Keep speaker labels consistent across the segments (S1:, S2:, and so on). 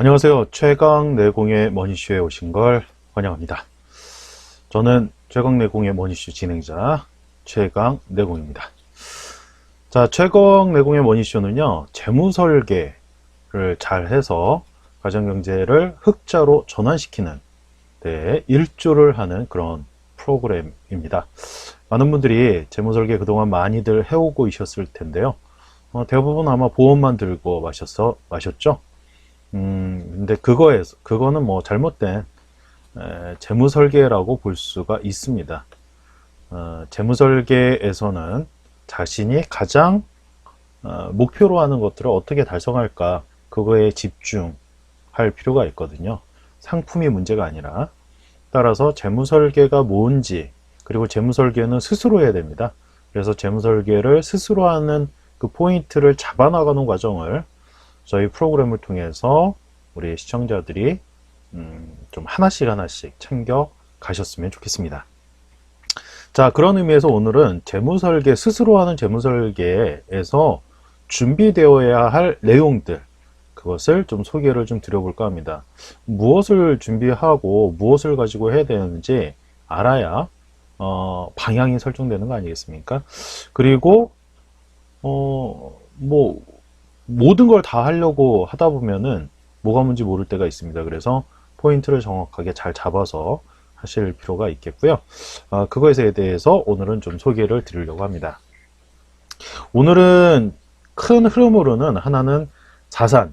S1: 안녕하세요. 최강내공의 머니쇼에 오신 걸 환영합니다. 저는 최강내공의 머니쇼 진행자 최강내공입니다. 자, 최강내공의 머니쇼는요, 재무설계를 잘 해서 가정경제를 흑자로 전환시키는 데 일조를 하는 그런 프로그램입니다. 많은 분들이 재무설계 그동안 많이들 해오고 있었을 텐데요. 대부분 아마 보험만 들고 마셨죠? 근데 그거는 뭐 잘못된 재무설계라고 볼 수가 있습니다. 재무설계에서는 자신이 가장 목표로 하는 것들을 어떻게 달성할까, 그거에 집중할 필요가 있거든요. 상품이 문제가 아니라. 따라서 재무설계가 뭔지, 그리고 재무설계는 스스로 해야 됩니다. 그래서 재무설계를 스스로 하는 그 포인트를 잡아나가는 과정을 저희 프로그램을 통해서 우리 시청자들이 좀 하나씩 챙겨 가셨으면 좋겠습니다. 자, 그런 의미에서 오늘은 재무설계, 스스로 하는 재무설계에서 준비되어야 할 내용들, 그것을 좀 소개를 좀 드려볼까 합니다. 무엇을 준비하고 무엇을 가지고 해야 되는지 알아야 방향이 설정되는 거 아니겠습니까? 그리고 뭐 모든 걸 다 하려고 하다 보면은 뭐가 뭔지 모를 때가 있습니다. 그래서 포인트를 정확하게 잘 잡아서 하실 필요가 있겠고요. 그것에 대해서 오늘은 좀 소개를 드리려고 합니다. 오늘은 큰 흐름으로는 하나는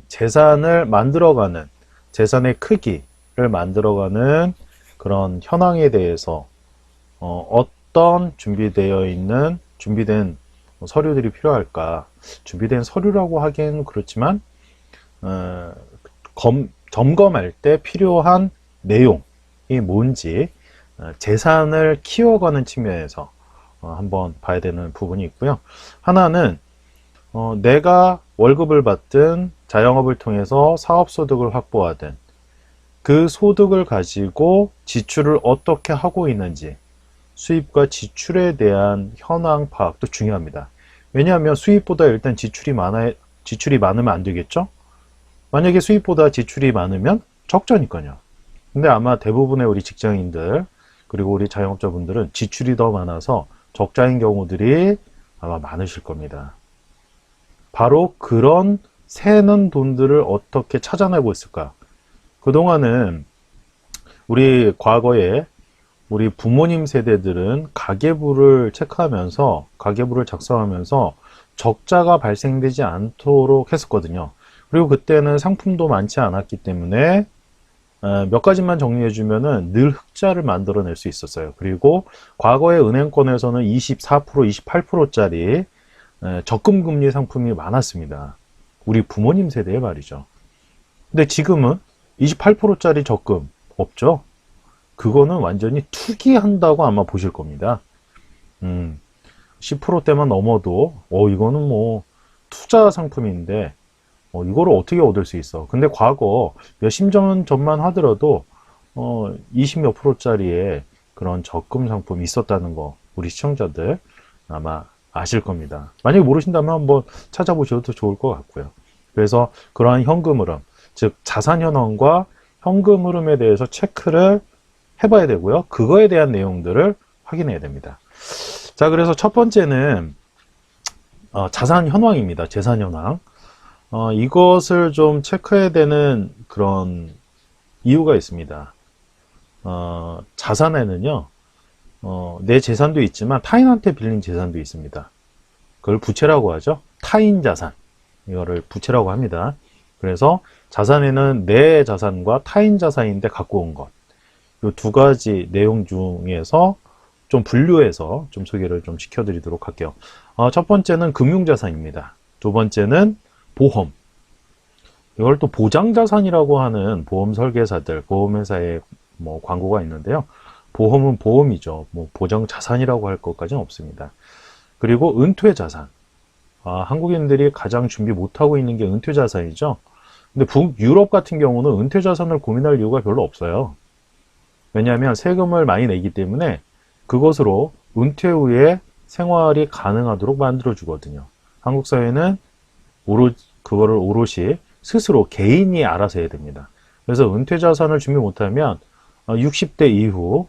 S1: 재산을 만들어가는, 재산의 크기를 만들어가는 그런 현황에 대해서 어떤 준비된 서류들이 필요할까. 준비된 서류라고 하기에는 그렇지만 점검할 때 필요한 내용이 뭔지, 재산을 키워가는 측면에서 한번 봐야 되는 부분이 있고요. 하나는 내가 월급을 받든 자영업을 통해서 사업소득을 확보하든 그 소득을 가지고 지출을 어떻게 하고 있는지, 수입과 지출에 대한 현황 파악도 중요합니다. 왜냐하면 수입보다 일단 지출이 많으면 안 되겠죠? 만약에 수입보다 지출이 많으면 적자니까요. 근데 아마 대부분의 우리 직장인들, 그리고 우리 자영업자분들은 지출이 더 많아서 적자인 경우들이 아마 많으실 겁니다. 바로 그런 새는 돈들을 어떻게 찾아내고 있을까? 그동안은 우리 과거에 우리 부모님 세대들은 가계부를 가계부를 작성하면서 적자가 발생되지 않도록 했었거든요. 그리고 그때는 상품도 많지 않았기 때문에 몇 가지만 정리해주면은 늘 흑자를 만들어낼 수 있었어요. 그리고 과거의 은행권에서는 24%, 28%짜리 적금 금리 상품이 많았습니다. 우리 부모님 세대에 말이죠. 근데 지금은 28%짜리 적금 없죠? 그거는 완전히 투기한다고 아마 보실 겁니다. 10%대만 넘어도 이거는 뭐 투자 상품인데 이거를 어떻게 얻을 수 있어. 근데 과거 몇십 년 전만 하더라도 20 몇 %짜리의 그런 적금 상품이 있었다는 거 우리 시청자들 아마 아실 겁니다. 만약에 모르신다면 한번 찾아보셔도 좋을 것 같고요. 그래서 그러한 현금 흐름, 즉 자산 현황과 현금 흐름에 대해서 체크를 해봐야 되고요. 그거에 대한 내용들을 확인해야 됩니다. 자, 그래서 첫 번째는 자산 현황입니다. 재산 현황. 이것을 좀 체크해야 되는 그런 이유가 있습니다. 자산에는요, 내 재산도 있지만 타인한테 빌린 재산도 있습니다. 그걸 부채라고 하죠. 타인 자산. 이거를 부채라고 합니다. 그래서 자산에는 내 자산과 타인 자산인데 갖고 온 것. 이 두 가지 내용 중에서 좀 분류해서 좀 소개를 좀 시켜드리도록 할게요. 첫 번째는 금융자산입니다. 두 번째는 보험. 이걸 또 보장자산이라고 하는 보험 설계사들, 보험회사의 뭐 광고가 있는데요. 보험은 보험이죠. 뭐 보장자산이라고 할 것까지는 없습니다. 그리고 은퇴자산. 한국인들이 가장 준비 못하고 있는 게 은퇴자산이죠. 근데 북유럽 같은 경우는 은퇴자산을 고민할 이유가 별로 없어요. 왜냐하면 세금을 많이 내기 때문에 그것으로 은퇴 후에 생활이 가능하도록 만들어 주거든요. 한국 사회는 그거를 오롯이 스스로 개인이 알아서 해야 됩니다. 그래서 은퇴 자산을 준비 못하면 60대 이후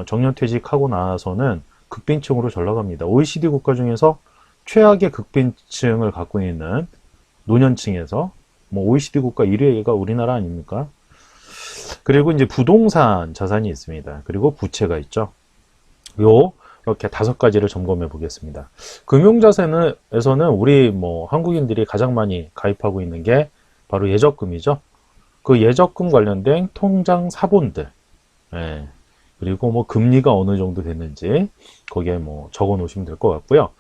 S1: 정년퇴직하고 나서는 극빈층으로 전락합니다. OECD 국가 중에서 최악의 극빈층을 갖고 있는 노년층에서 뭐 OECD 국가 1위가 우리나라 아닙니까? 그리고 이제 부동산 자산이 있습니다. 그리고 부채가 있죠. 이렇게 5가지를 점검해 보겠습니다. 금융자산에서는 우리 뭐 한국인들이 가장 많이 가입하고 있는 게 바로 예적금이죠. 그 예적금 관련된 통장 사본들, 예. 그리고 뭐 금리가 어느 정도 됐는지 거기에 뭐 적어 놓으시면 될 것 같고요.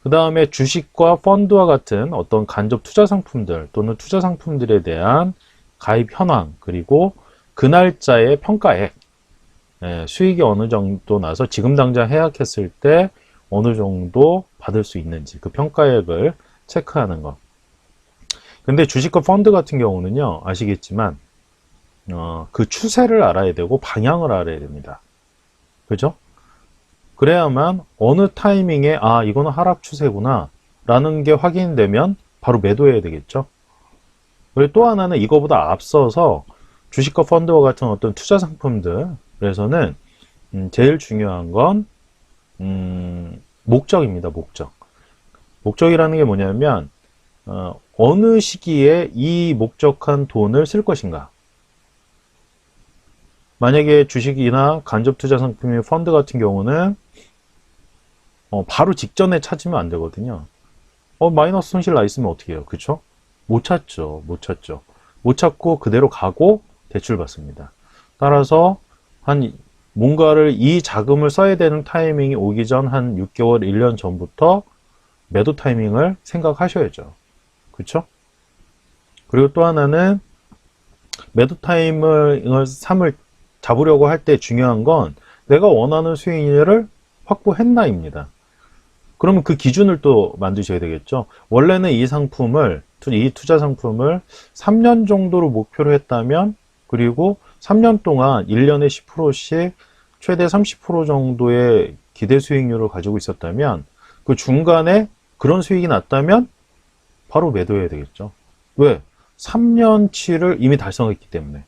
S1: 그 다음에 주식과 펀드와 같은 어떤 간접 투자 상품들 또는 투자 상품들에 대한 가입 현황, 그리고 그 날짜의 평가액, 수익이 어느 정도 나서 지금 당장 해약했을 때 어느 정도 받을 수 있는지 그 평가액을 체크하는 것. 근데 주식과 펀드 같은 경우는요, 아시겠지만 그 추세를 알아야 되고 방향을 알아야 됩니다. 그죠? 그래야만 어느 타이밍에 이거는 하락 추세구나 라는 게 확인되면 바로 매도해야 되겠죠. 그리고 또 하나는 이거보다 앞서서 주식과 펀드와 같은 어떤 투자 상품들에서는 제일 중요한 건 목적입니다. 목적이라는 게 뭐냐면 어느 시기에 이 목적한 돈을 쓸 것인가. 만약에 주식이나 간접 투자 상품의 펀드 같은 경우는 바로 직전에 찾으면 안 되거든요. 마이너스 손실 나 있으면 어떻게 해요? 그쵸? 못 찾죠. 못 찾고 그대로 가고 대출 받습니다. 따라서 뭔가를 이 자금을 써야 되는 타이밍이 오기 전 한 6개월, 1년 전부터 매도 타이밍을 생각하셔야죠. 그쵸? 그리고 또 하나는 매도 타이밍을 잡으려고 할 때 중요한 건 내가 원하는 수익률을 확보했나입니다. 그러면 그 기준을 또 만드셔야 되겠죠. 원래는 이 투자 상품을 3년 정도로 목표로 했다면, 그리고 3년 동안 1년에 10%씩 최대 30% 정도의 기대 수익률을 가지고 있었다면, 그 중간에 그런 수익이 났다면 바로 매도해야 되겠죠. 왜? 3년치를 이미 달성했기 때문에.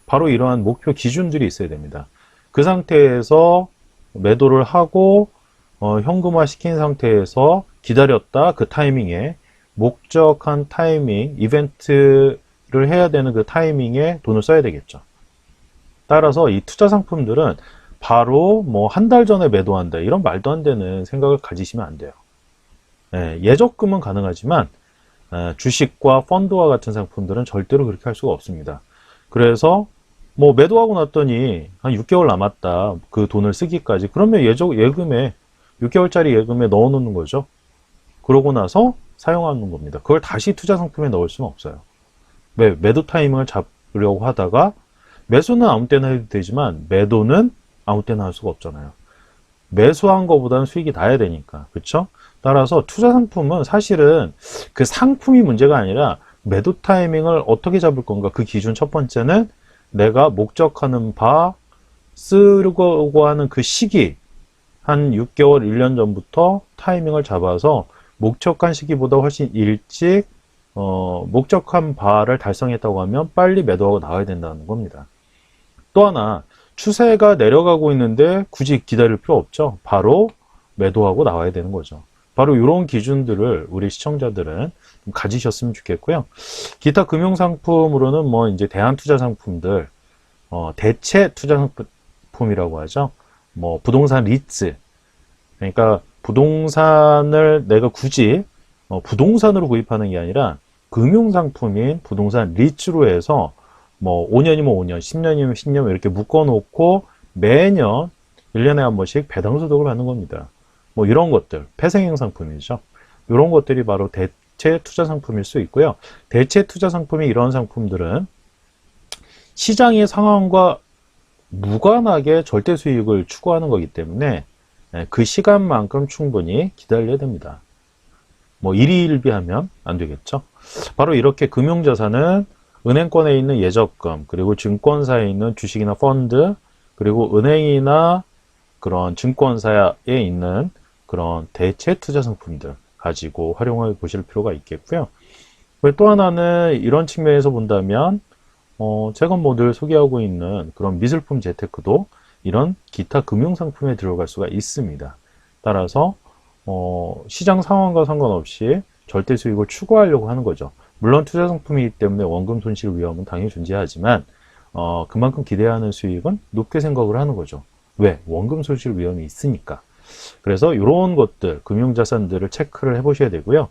S1: 바로 이러한 목표 기준들이 있어야 됩니다. 그 상태에서 매도를 하고 현금화 시킨 상태에서 기다렸다 그 타이밍에 목적한 타이밍, 이벤트를 해야 되는 그 타이밍에 돈을 써야 되겠죠. 따라서 이 투자 상품들은 바로 뭐 한 달 전에 매도한다 이런 말도 안 되는 생각을 가지시면 안 돼요. 예적금은 가능하지만 주식과 펀드와 같은 상품들은 절대로 그렇게 할 수가 없습니다. 그래서 뭐 매도하고 났더니 한 6개월 남았다 그 돈을 쓰기까지, 그러면 예금에 6개월짜리 예금에 넣어 놓는 거죠. 그러고 나서 사용하는 겁니다. 그걸 다시 투자 상품에 넣을 수는 없어요. 매도 타이밍을 잡으려고 하다가 매수는 아무 때나 해도 되지만 매도는 아무 때나 할 수가 없잖아요. 매수한 것보다는 수익이 나야 되니까. 그렇죠? 따라서 투자 상품은 사실은 그 상품이 문제가 아니라 매도 타이밍을 어떻게 잡을 건가. 그 기준 첫 번째는 내가 목적하는 바 쓰려고 하는 그 시기, 한 6개월, 1년 전부터 타이밍을 잡아서 목적한 시기보다 훨씬 일찍 목적한 바를 달성했다고 하면 빨리 매도하고 나와야 된다는 겁니다. 또 하나, 추세가 내려가고 있는데 굳이 기다릴 필요 없죠. 바로 매도하고 나와야 되는 거죠. 바로 이런 기준들을 우리 시청자들은 좀 가지셨으면 좋겠고요. 기타 금융상품으로는 뭐 이제 대안투자상품들, 대체 투자상품이라고 하죠. 뭐 부동산 리츠, 그러니까 부동산을 내가 굳이 부동산으로 구입하는 게 아니라 금융상품인 부동산 리츠로 해서 뭐 5년이면 5년, 10년이면 10년 이렇게 묶어놓고 매년 1년에 한 번씩 배당소득을 받는 겁니다. 뭐 이런 것들, 폐생형 상품이죠. 이런 것들이 바로 대체 투자 상품일 수 있고요. 대체 투자 상품이 이런 상품들은 시장의 상황과 무관하게 절대 수익을 추구하는 거기 때문에 그 시간만큼 충분히 기다려야 됩니다. 뭐 일희일비하면 안 되겠죠. 바로 이렇게 금융자산은 은행권에 있는 예적금, 그리고 증권사에 있는 주식이나 펀드, 그리고 은행이나 그런 증권사에 있는 그런 대체 투자 상품들 가지고 활용해 보실 필요가 있겠고요. 또 하나는 이런 측면에서 본다면 제가 뭐 늘 소개하고 있는 그런 미술품 재테크도 이런 기타 금융상품에 들어갈 수가 있습니다. 따라서 시장 상황과 상관없이 절대 수익을 추구하려고 하는 거죠. 물론 투자 상품이기 때문에 원금 손실 위험은 당연히 존재하지만 그만큼 기대하는 수익은 높게 생각을 하는 거죠. 왜? 원금 손실 위험이 있으니까. 그래서 이런 것들, 금융자산들을 체크를 해보셔야 되고요.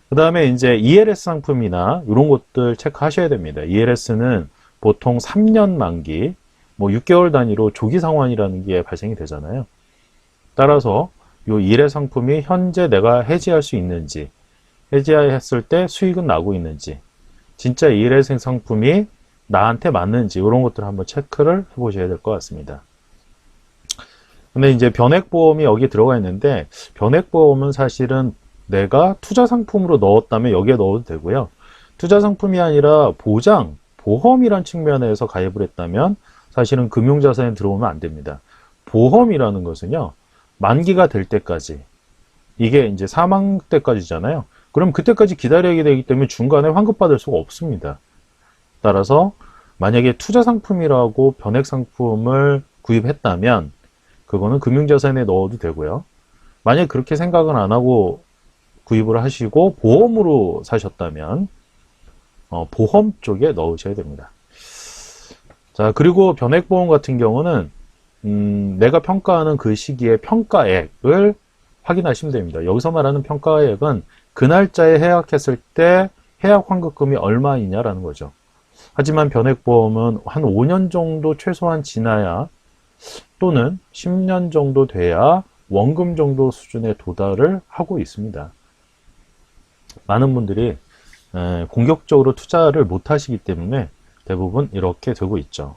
S1: 그 다음에 이제 ELS 상품이나 이런 것들 체크하셔야 됩니다. ELS는 보통 3년 만기, 뭐 6개월 단위로 조기 상환이라는 게 발생이 되잖아요. 따라서 이 ELS 상품이 현재 내가 해지할 수 있는지, 해지했을 때 수익은 나고 있는지, 진짜 ELS 상품이 나한테 맞는지 이런 것들을 한번 체크를 해보셔야 될 것 같습니다. 근데 이제 변액보험이 여기 들어가 있는데 변액보험은 사실은 내가 투자 상품으로 넣었다면 여기에 넣어도 되고요. 투자 상품이 아니라 보장, 보험이란 측면에서 가입을 했다면 사실은 금융자산에 들어오면 안 됩니다. 보험이라는 것은요, 만기가 될 때까지, 이게 이제 사망 때까지잖아요. 그럼 그때까지 기다려야 되기 때문에 중간에 환급받을 수가 없습니다. 따라서 만약에 투자 상품이라고 변액 상품을 구입했다면 그거는 금융자산에 넣어도 되고요. 만약 그렇게 생각은 안 하고 구입을 하시고 보험으로 사셨다면 보험 쪽에 넣으셔야 됩니다. 자, 그리고 변액보험 같은 경우는 내가 평가하는 그 시기에 평가액을 확인하시면 됩니다. 여기서 말하는 평가액은 그 날짜에 해약했을 때 해약 환급금이 얼마이냐라는 거죠. 하지만 변액보험은 한 5년 정도 최소한 지나야 또는 10년 정도 돼야 원금 정도 수준에 도달을 하고 있습니다. 많은 분들이 공격적으로 투자를 못 하시기 때문에 대부분 이렇게 되고 있죠.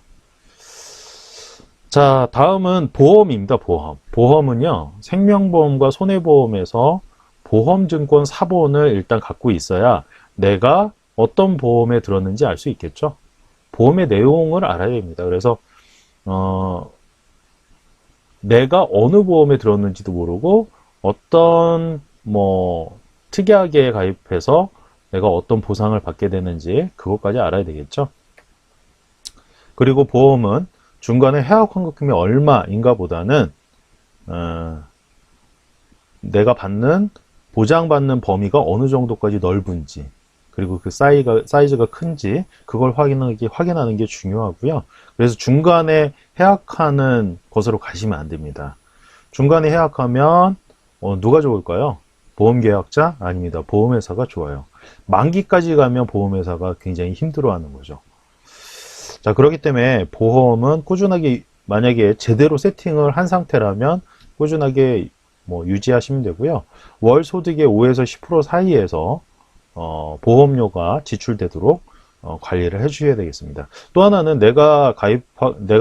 S1: 자, 다음은 보험입니다. 보험. 보험은요, 생명보험과 손해보험에서 보험증권 사본을 일단 갖고 있어야 내가 어떤 보험에 들었는지 알 수 있겠죠. 보험의 내용을 알아야 됩니다. 그래서 내가 어느 보험에 들었는지도 모르고 어떤 특이하게 가입해서 내가 어떤 보상을 받게 되는지 그것까지 알아야 되겠죠. 그리고 보험은 중간에 해약 환급금이 얼마인가 보다는 내가 보장받는 범위가 어느 정도까지 넓은지, 그리고 그 사이즈가 큰지 그걸 확인하는 게 중요하고요. 그래서 중간에 해약하는 것으로 가시면 안 됩니다. 중간에 해약하면 누가 좋을까요? 보험계약자? 아닙니다. 보험회사가 좋아요. 만기까지 가면 보험회사가 굉장히 힘들어하는 거죠. 자, 그렇기 때문에 보험은 꾸준하게, 만약에 제대로 세팅을 한 상태라면 꾸준하게 유지하시면 되고요. 월 소득의 5에서 10% 사이에서 보험료가 지출되도록 관리를 해주셔야 되겠습니다. 또 하나는 내가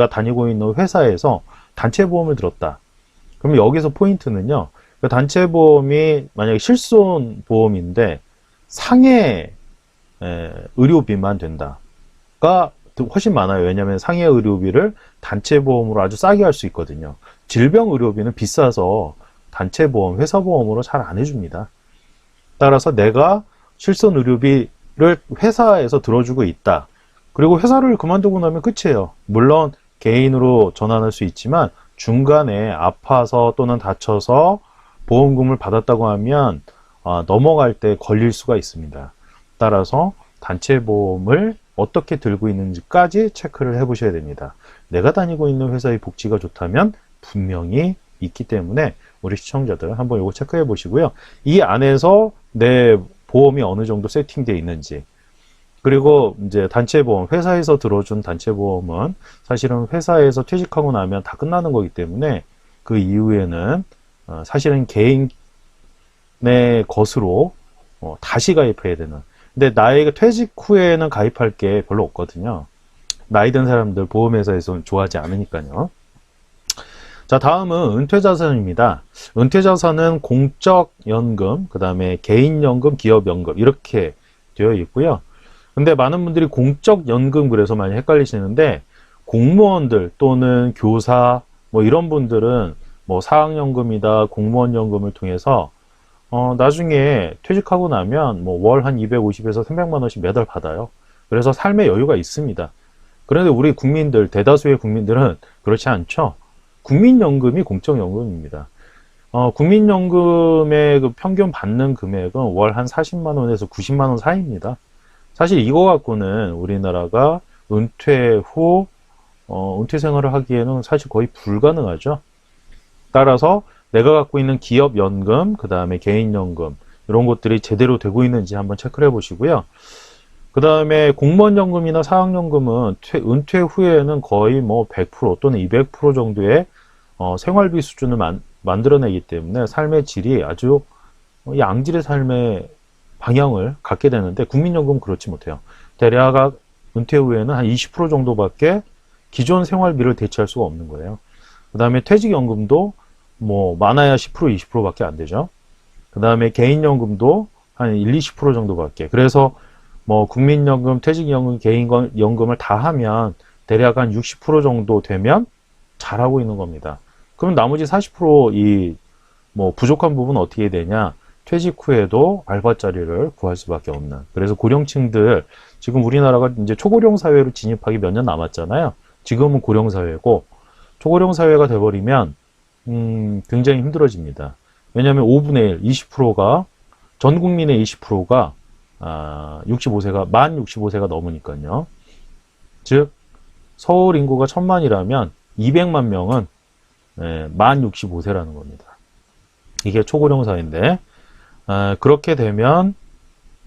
S1: 다니고 있는 회사에서 단체보험을 들었다. 그러면 여기서 포인트는요, 그 단체보험이 만약에 실손보험인데 상해 의료비만 된다가 훨씬 많아요. 왜냐하면 상해 의료비를 단체보험으로 아주 싸게 할 수 있거든요. 질병 의료비는 비싸서 단체보험, 회사보험으로 잘 안 해줍니다. 따라서 내가 실손 의료비를 회사에서 들어주고 있다. 그리고 회사를 그만두고 나면 끝이에요. 물론 개인으로 전환할 수 있지만 중간에 아파서 또는 다쳐서 보험금을 받았다고 하면 넘어갈 때 걸릴 수가 있습니다. 따라서 단체보험을 어떻게 들고 있는지까지 체크를 해보셔야 됩니다. 내가 다니고 있는 회사의 복지가 좋다면 분명히 있기 때문에 우리 시청자들 한번 이거 체크해 보시고요. 이 안에서 내 보험이 어느 정도 세팅되어 있는지, 그리고 이제 단체보험, 회사에서 들어준 단체보험은 사실은 회사에서 퇴직하고 나면 다 끝나는 거기 때문에 그 이후에는 사실은 개인의 것으로 다시 가입해야 되는, 근데 나이가 퇴직 후에는 가입할 게 별로 없거든요. 나이 든 사람들 보험회사에서는 좋아하지 않으니까요. 자, 다음은 은퇴자산입니다. 은퇴자산은 공적연금, 그 다음에 개인연금, 기업연금 이렇게 되어 있고요. 근데 많은 분들이 공적연금 그래서 많이 헷갈리시는데, 공무원들 또는 교사 이런 분들은 사학연금이다, 공무원연금을 통해서 나중에 퇴직하고 나면 뭐 월 한 250에서 300만 원씩 매달 받아요. 그래서 삶의 여유가 있습니다. 그런데 우리 국민들, 대다수의 국민들은 그렇지 않죠. 국민연금이 공적연금입니다. 국민연금의 그 평균 받는 금액은 월 한 40만 원에서 90만 원 사이입니다. 사실 이거 갖고는 우리나라가 은퇴 후 은퇴 생활을 하기에는 사실 거의 불가능하죠. 따라서 내가 갖고 있는 기업연금, 그 다음에 개인연금 이런 것들이 제대로 되고 있는지 한번 체크를 해보시고요. 그 다음에 공무원연금이나 사학연금은 은퇴 후에는 거의 뭐 100% 또는 200% 정도의 생활비 수준을 만들어내기 때문에 삶의 질이 아주 양질의 삶의 방향을 갖게 되는데 국민연금은 그렇지 못해요. 대략 은퇴 후에는 한 20% 정도밖에 기존 생활비를 대체할 수가 없는 거예요. 그 다음에 퇴직연금도 뭐 많아야 10% 20%밖에 안 되죠. 그 다음에 개인연금도 한 1, 20% 정도밖에. 그래서 뭐 국민연금, 퇴직연금, 개인연금을 다 하면 대략 한 60% 정도 되면 잘하고 있는 겁니다. 그럼 나머지 40% 뭐 부족한 부분은 어떻게 되냐? 퇴직 후에도 알바 자리를 구할 수밖에 없는. 그래서 고령층들, 지금 우리나라가 이제 초고령 사회로 진입하기 몇 년 남았잖아요. 지금은 고령 사회고 초고령 사회가 돼버리면 굉장히 힘들어집니다. 왜냐하면 5분의 1, 20%가 전 국민의 20%가 65세가 만 65세가 넘으니까요. 즉 서울 인구가 1000만이라면 200만 명은 만 65세라는 겁니다. 이게 초고령 사회인데 그렇게 되면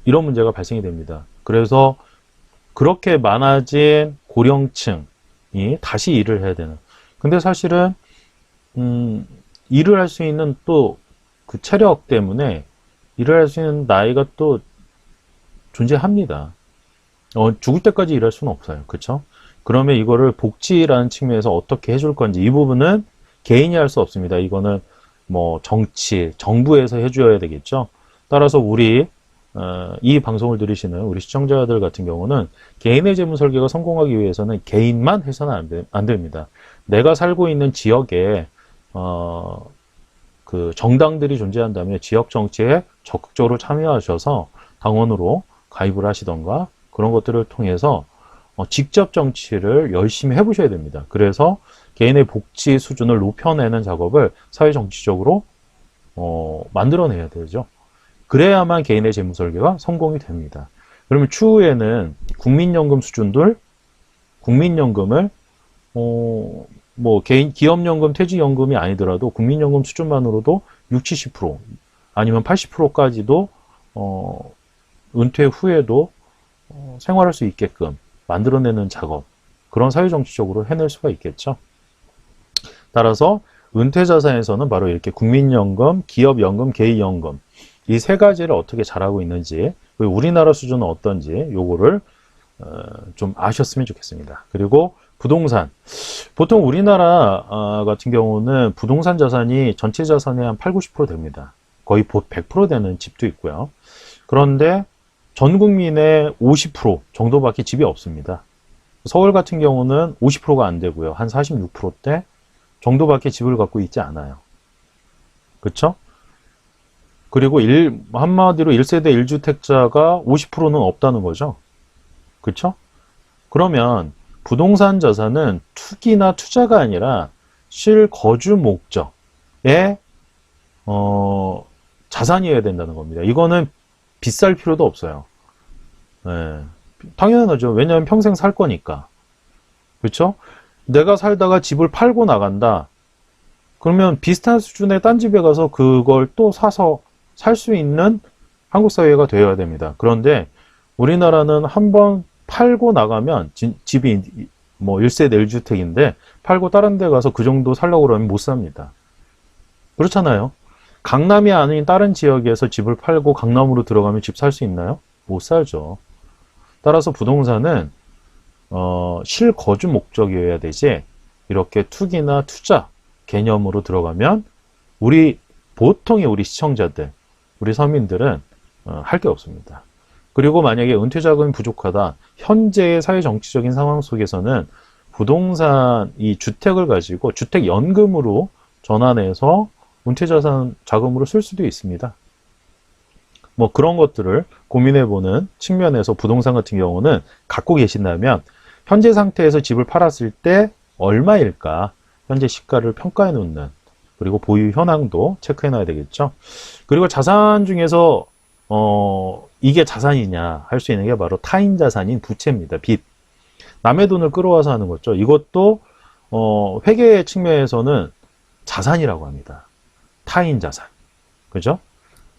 S1: 이런 문제가 발생이 됩니다. 그래서 그렇게 많아진 고령층이 다시 일을 해야 되는. 근데 사실은 일을 할 수 있는 또 그 체력 때문에 일을 할 수 있는 나이가 또 존재합니다. 죽을 때까지 일할 수는 없어요. 그렇죠? 그러면 이거를 복지라는 측면에서 어떻게 해줄 건지 이 부분은 개인이 할 수 없습니다. 이거는 뭐 정치, 정부에서 해줘야 되겠죠. 따라서 우리 이 방송을 들으시는 우리 시청자들 같은 경우는 개인의 재무 설계가 성공하기 위해서는 개인만 해서는 안 됩니다. 내가 살고 있는 지역에 그 정당들이 존재한다면 지역 정치에 적극적으로 참여하셔서 당원으로 가입을 하시던가 그런 것들을 통해서 직접 정치를 열심히 해보셔야 됩니다. 그래서 개인의 복지 수준을 높여내는 작업을 사회정치적으로 만들어내야 되죠. 그래야만 개인의 재무 설계가 성공이 됩니다. 그러면 추후에는 국민연금 수준들, 국민연금을 뭐 기업연금, 퇴직연금이 아니더라도 국민연금 수준만으로도 60, 70% 아니면 80%까지도 은퇴 후에도 생활할 수 있게끔 만들어내는 작업, 그런 사회정치적으로 해낼 수가 있겠죠. 따라서 은퇴자산에서는 바로 이렇게 국민연금, 기업연금, 개인연금 이 세 가지를 어떻게 잘하고 있는지, 우리나라 수준은 어떤지 요거를 좀 아셨으면 좋겠습니다. 그리고 부동산, 보통 우리나라 같은 경우는 부동산 자산이 전체 자산의 한 8, 90% 됩니다. 거의 100% 되는 집도 있고요. 그런데 전 국민의 50% 정도밖에 집이 없습니다. 서울 같은 경우는 50%가 안 되고요. 한 46%대 정도밖에 집을 갖고 있지 않아요. 그렇죠? 그리고 한마디로 1세대 1주택자가 50%는 없다는 거죠. 그렇죠? 그러면 부동산 자산은 투기나 투자가 아니라 실거주 목적의 자산이어야 된다는 겁니다. 이거는 비쌀 필요도 없어요. 네. 당연하죠. 왜냐하면 평생 살 거니까. 그렇죠? 내가 살다가 집을 팔고 나간다. 그러면 비슷한 수준의 딴 집에 가서 그걸 또 사서 살 수 있는 한국 사회가 되어야 됩니다. 그런데 우리나라는 한번 팔고 나가면 집이 뭐 1세대 1주택인데 팔고 다른 데 가서 그 정도 살려고 그러면 못 삽니다. 그렇잖아요. 강남이 아닌 다른 지역에서 집을 팔고 강남으로 들어가면 집 살 수 있나요? 못 살죠. 따라서 부동산은 실거주 목적이어야 되지 이렇게 투기나 투자 개념으로 들어가면 보통의 우리 시청자들, 우리 서민들은 할 게 없습니다. 그리고 만약에 은퇴 자금이 부족하다. 현재의 사회 정치적인 상황 속에서는 부동산 이 주택을 가지고 주택연금으로 전환해서 은퇴 자산 자금으로 쓸 수도 있습니다. 뭐 그런 것들을 고민해보는 측면에서 부동산 같은 경우는 갖고 계신다면 현재 상태에서 집을 팔았을 때 얼마일까 현재 시가를 평가해 놓는, 그리고 보유 현황도 체크해 놔야 되겠죠. 그리고 자산 중에서 이게 자산이냐 할 수 있는 게 바로 타인 자산인 부채입니다. 빚. 남의 돈을 끌어와서 하는 거죠. 이것도 회계 측면에서는 자산이라고 합니다. 타인 자산. 그죠?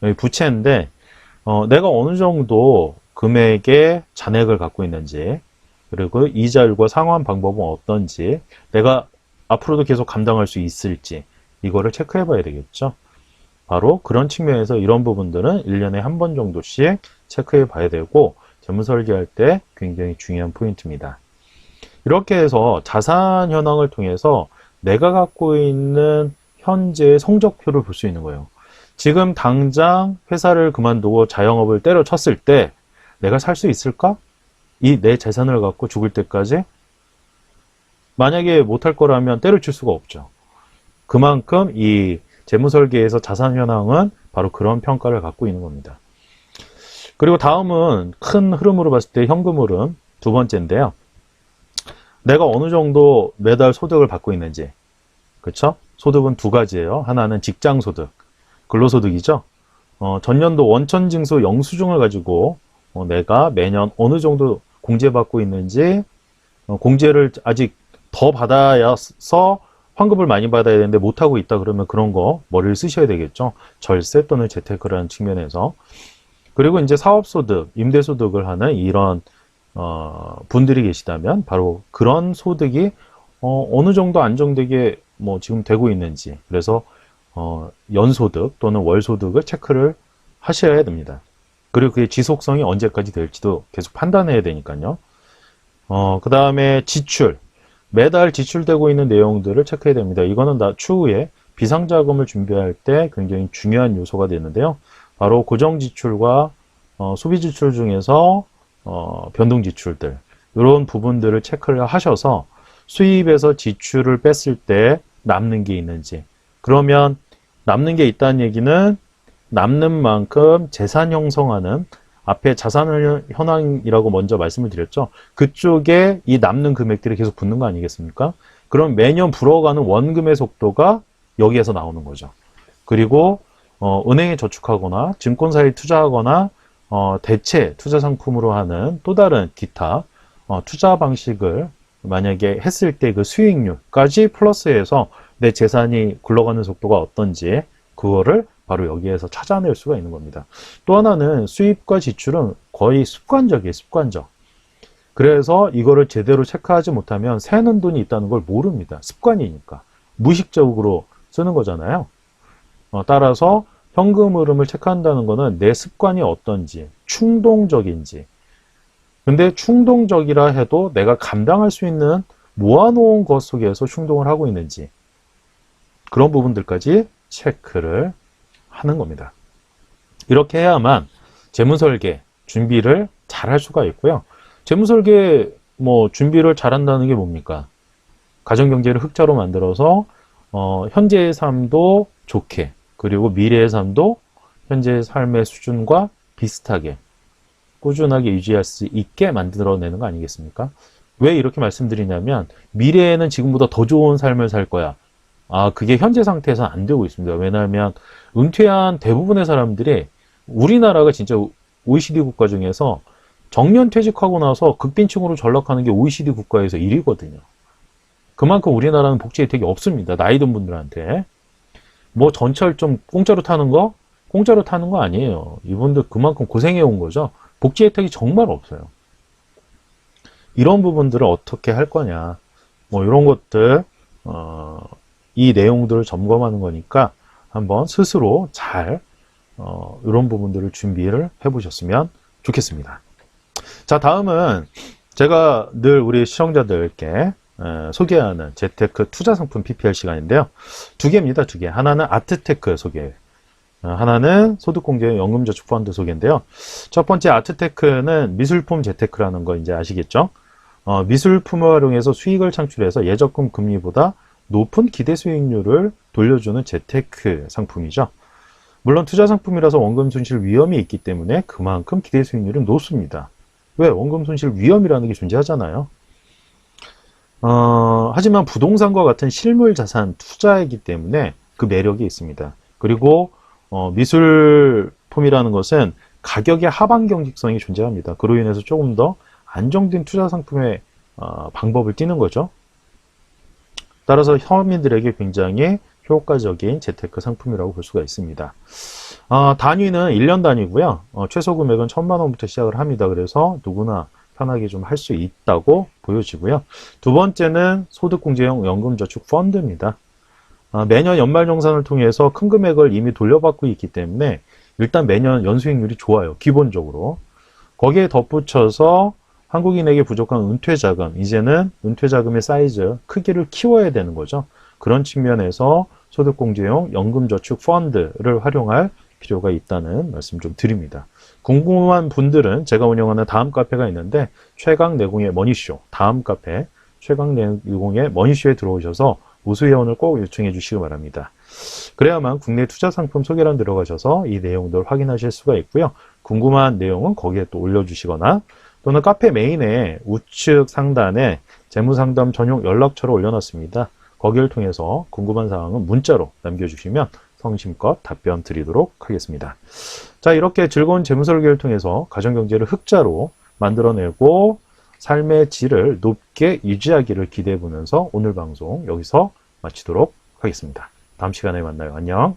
S1: 여기 부채인데 내가 어느 정도 금액의 잔액을 갖고 있는지, 그리고 이자율과 상환 방법은 어떤지, 내가 앞으로도 계속 감당할 수 있을지, 이거를 체크해 봐야 되겠죠. 바로 그런 측면에서 이런 부분들은 1년에 한 번 정도씩 체크해 봐야 되고, 재무 설계할 때 굉장히 중요한 포인트입니다. 이렇게 해서 자산 현황을 통해서 내가 갖고 있는 현재의 성적표를 볼 수 있는 거예요. 지금 당장 회사를 그만두고 자영업을 때려쳤을 때 내가 살 수 있을까? 이 내 재산을 갖고 죽을 때까지? 만약에 못할 거라면 때려칠 수가 없죠. 그만큼 이 재무설계에서 자산 현황은 바로 그런 평가를 갖고 있는 겁니다. 그리고 다음은 큰 흐름으로 봤을 때 현금 흐름 두 번째인데요. 내가 어느 정도 매달 소득을 받고 있는지. 그렇죠? 소득은 두 가지예요. 하나는 직장소득, 근로소득이죠. 전년도 원천징수 영수증을 가지고 내가 매년 어느 정도 공제받고 있는지, 공제를 아직 더 받아서 환급을 많이 받아야 되는데 못하고 있다 그러면 그런 거 머리를 쓰셔야 되겠죠. 절세 또는 재테크라는 측면에서. 그리고 이제 사업소득, 임대소득을 하는 이런 분들이 계시다면 바로 그런 소득이 어느 정도 안정되게 뭐 지금 되고 있는지, 그래서 연소득 또는 월소득을 체크를 하셔야 됩니다. 그리고 그게 지속성이 언제까지 될지도 계속 판단해야 되니까요. 그 다음에 지출, 매달 지출되고 있는 내용들을 체크해야 됩니다. 이거는 추후에 비상자금을 준비할 때 굉장히 중요한 요소가 되는데요. 바로 고정지출과 소비지출 중에서 변동지출들, 이런 부분들을 체크를 하셔서 수입에서 지출을 뺐을 때 남는 게 있는지, 그러면 남는 게 있다는 얘기는 남는 만큼 재산 형성하는, 앞에 자산 현황이라고 먼저 말씀을 드렸죠. 그쪽에 이 남는 금액들이 계속 붙는 거 아니겠습니까? 그럼 매년 불어가는 원금의 속도가 여기에서 나오는 거죠. 그리고 은행에 저축하거나 증권사에 투자하거나 대체 투자 상품으로 하는 또 다른 기타 투자 방식을 만약에 했을 때 그 수익률까지 플러스해서 내 재산이 굴러가는 속도가 어떤지, 그거를 바로 여기에서 찾아낼 수가 있는 겁니다. 또 하나는 수입과 지출은 거의 습관적이에요. 습관적. 그래서 이거를 제대로 체크하지 못하면 새는 돈이 있다는 걸 모릅니다. 습관이니까. 무의식적으로 쓰는 거잖아요. 따라서 현금 흐름을 체크한다는 거는 내 습관이 어떤지, 충동적인지. 근데 충동적이라 해도 내가 감당할 수 있는 모아놓은 것 속에서 충동을 하고 있는지, 그런 부분들까지 체크를 하는 겁니다. 이렇게 해야만 재무설계 준비를 잘 할 수가 있고요. 재무설계 준비를 잘한다는 게 뭡니까? 가정경제를 흑자로 만들어서 현재의 삶도 좋게, 그리고 미래의 삶도 현재의 삶의 수준과 비슷하게 꾸준하게 유지할 수 있게 만들어내는 거 아니겠습니까? 왜 이렇게 말씀드리냐면 미래에는 지금보다 더 좋은 삶을 살 거야. 그게 현재 상태에서는 안 되고 있습니다. 왜냐하면 은퇴한 대부분의 사람들이, 우리나라가 진짜 OECD 국가 중에서 정년 퇴직하고 나서 극빈층으로 전락하는 게 OECD 국가에서 1위거든요. 그만큼 우리나라는 복지 혜택이 없습니다. 나이 든 분들한테. 전철 좀 공짜로 타는 거? 공짜로 타는 거 아니에요. 이분들 그만큼 고생해 온 거죠. 복지 혜택이 정말 없어요. 이런 부분들을 어떻게 할 거냐. 이런 것들, 이 내용들을 점검하는 거니까 한번 스스로 잘 이런 부분들을 준비를 해보셨으면 좋겠습니다. 자, 다음은 제가 늘 우리 시청자들께 소개하는 재테크 투자상품 PPL 시간인데요. 두 개입니다. 두 개. 하나는 아트테크 소개, 하나는 소득공제 연금저축펀드 소개인데요. 첫 번째 아트테크는 미술품 재테크라는 거 이제 아시겠죠? 미술품을 활용해서 수익을 창출해서 예적금 금리보다 높은 기대 수익률을 돌려주는 재테크 상품이죠. 물론 투자 상품이라서 원금 손실 위험이 있기 때문에 그만큼 기대 수익률은 높습니다. 왜? 원금 손실 위험이라는 게 존재하잖아요. 하지만 부동산과 같은 실물 자산 투자이기 때문에 그 매력이 있습니다. 그리고 미술품이라는 것은 가격의 하방 경직성이 존재합니다. 그로 인해서 조금 더 안정된 투자 상품의 방법을 띠는 거죠. 따라서 서민들에게 굉장히 효과적인 재테크 상품이라고 볼 수가 있습니다. 단위는 1년 단위고요. 최소 금액은 1,000만 원부터 시작을 합니다. 그래서 누구나 편하게 좀 할 수 있다고 보여지고요. 두 번째는 소득공제형 연금저축 펀드입니다. 매년 연말정산을 통해서 큰 금액을 이미 돌려받고 있기 때문에 일단 매년 연수익률이 좋아요. 기본적으로. 거기에 덧붙여서 한국인에게 부족한 은퇴자금, 이제는 은퇴자금의 사이즈, 크기를 키워야 되는 거죠. 그런 측면에서 소득공제용 연금저축 펀드를 활용할 필요가 있다는 말씀 좀 드립니다. 궁금한 분들은 제가 운영하는 다음 카페가 있는데 최강내공의 머니쇼, 다음 카페 최강내공의 머니쇼에 들어오셔서 우수회원을 꼭 요청해 주시기 바랍니다. 그래야만 국내 투자상품 소개란 들어가셔서 이 내용들 확인하실 수가 있고요. 궁금한 내용은 거기에 또 올려주시거나 또는 카페 메인에 우측 상단에 재무상담 전용 연락처를 올려놨습니다. 거기를 통해서 궁금한 사항은 문자로 남겨주시면 성심껏 답변 드리도록 하겠습니다. 자, 이렇게 즐거운 재무설계를 통해서 가정경제를 흑자로 만들어내고 삶의 질을 높게 유지하기를 기대해 보면서 오늘 방송 여기서 마치도록 하겠습니다. 다음 시간에 만나요. 안녕.